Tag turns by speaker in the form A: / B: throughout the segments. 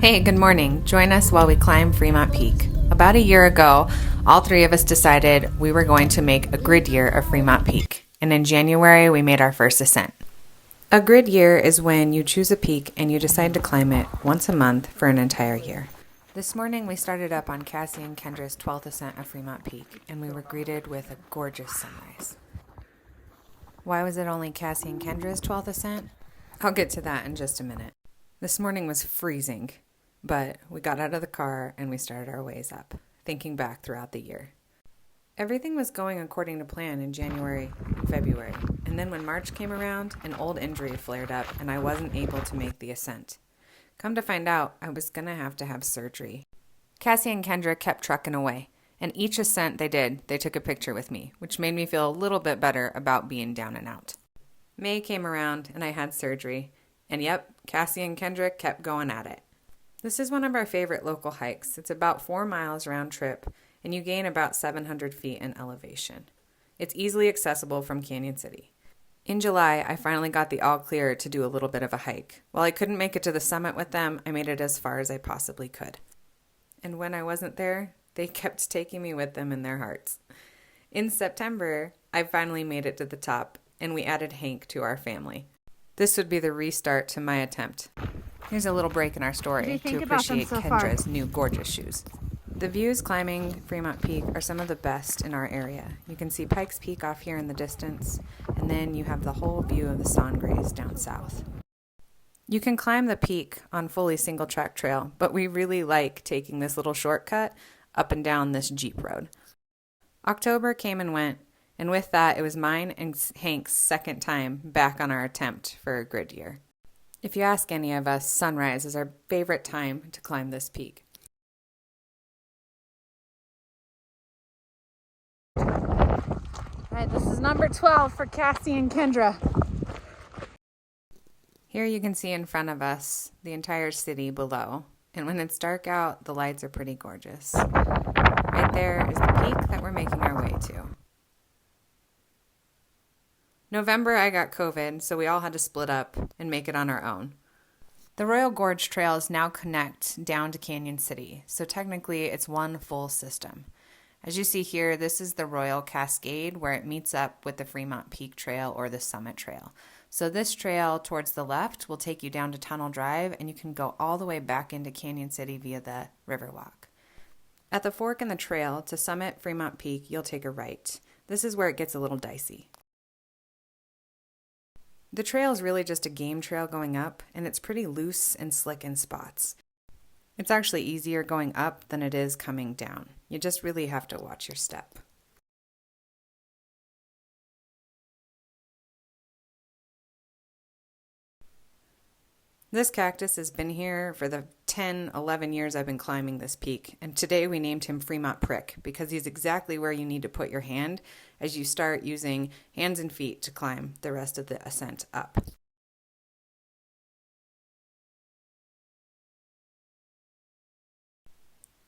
A: Hey, good morning. Join us while we climb Fremont Peak. About a year ago, all three of us decided we were going to make a grid year of Fremont Peak, and in January we made our first ascent. A grid year is when you choose a peak and you decide to climb it once a month for an entire year. This morning we started up on Cassie and Kendra's 12th ascent of Fremont Peak, and we were greeted with a gorgeous sunrise. Why was it only Cassie and Kendra's 12th ascent? I'll get to that in just a minute. This morning was freezing, but we got out of the car and we started our ways up, thinking back throughout the year. Everything was going according to plan in January and February, and then when March came around, an old injury flared up and I wasn't able to make the ascent. Come to find out, I was going to have surgery. Cassie and Kendra kept trucking away, and each ascent they did, they took a picture with me, which made me feel a little bit better about being down and out. May came around and I had surgery, and yep, Cassie and Kendra kept going at it. This is one of our favorite local hikes. It's about 4 miles round trip, and you gain about 700 feet in elevation. It's easily accessible from Cañón City. In July, I finally got the all clear to do a little bit of a hike. While I couldn't make it to the summit with them, I made it as far as I possibly could. And when I wasn't there, they kept taking me with them in their hearts. In September, I finally made it to the top, and we added Hank to our family. This would be the restart to my attempt. Here's a little break in our story to appreciate Kendra's new gorgeous shoes. The views climbing Fremont Peak are some of the best in our area. You can see Pikes Peak off here in the distance, and then you have the whole view of the Sangres down south. You can climb the peak on fully single track trail, but we really like taking this little shortcut up and down this Jeep road. October came and went, and with that, it was mine and Hank's second time back on our attempt for a grid year. If you ask any of us, sunrise is our favorite time to climb this peak.
B: All right, this is number 12 for Cassie and Kendra.
A: Here you can see in front of us the entire city below, and when it's dark out, the lights are pretty gorgeous. Right there is the peak that we're making our way to. November, I got COVID, so we all had to split up and make it on our own. The Royal Gorge trails now connect down to Cañón City, so technically it's one full system. As you see here, this is the Royal Cascade where it meets up with the Fremont Peak Trail or the Summit Trail. So this trail towards the left will take you down to Tunnel Drive, and you can go all the way back into Cañón City via the Riverwalk. At the fork in the trail to summit Fremont Peak, you'll take a right. This is where it gets a little dicey. The trail is really just a game trail going up, and it's pretty loose and slick in spots. It's actually easier going up than it is coming down. You just really have to watch your step. This cactus has been here for the 10, 11 years I've been climbing this peak, and today we named him Fremont Prick because he's exactly where you need to put your hand as you start using hands and feet to climb the rest of the ascent up.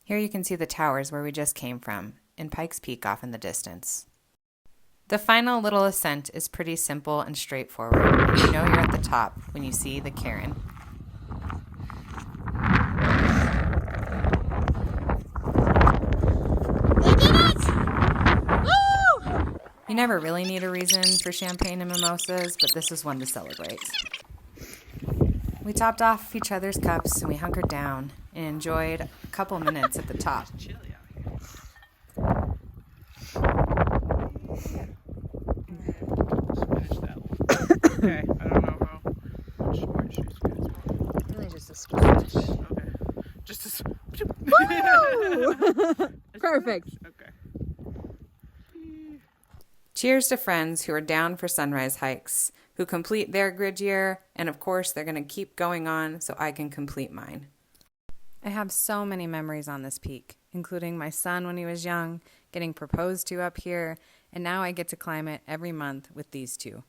A: Here you can see the towers where we just came from, and Pikes Peak off in the distance. The final little ascent is pretty simple and straightforward. You know you're at the top when you see the cairn.
B: We did it! Woo!
A: You never really need a reason for champagne and mimosas, but this is one to celebrate. We topped off each other's cups and we hunkered down and enjoyed a couple minutes at the top.
C: Okay, I don't know how much orange juice you guys want.
B: Really just a splash.
C: Okay. Just a
B: Woo! Perfect.
C: Okay.
A: Cheers to friends who are down for sunrise hikes, who complete their grid year, and of course they're going to keep going on so I can complete mine. I have so many memories on this peak, including my son when he was young, getting proposed to up here, and now I get to climb it every month with these two.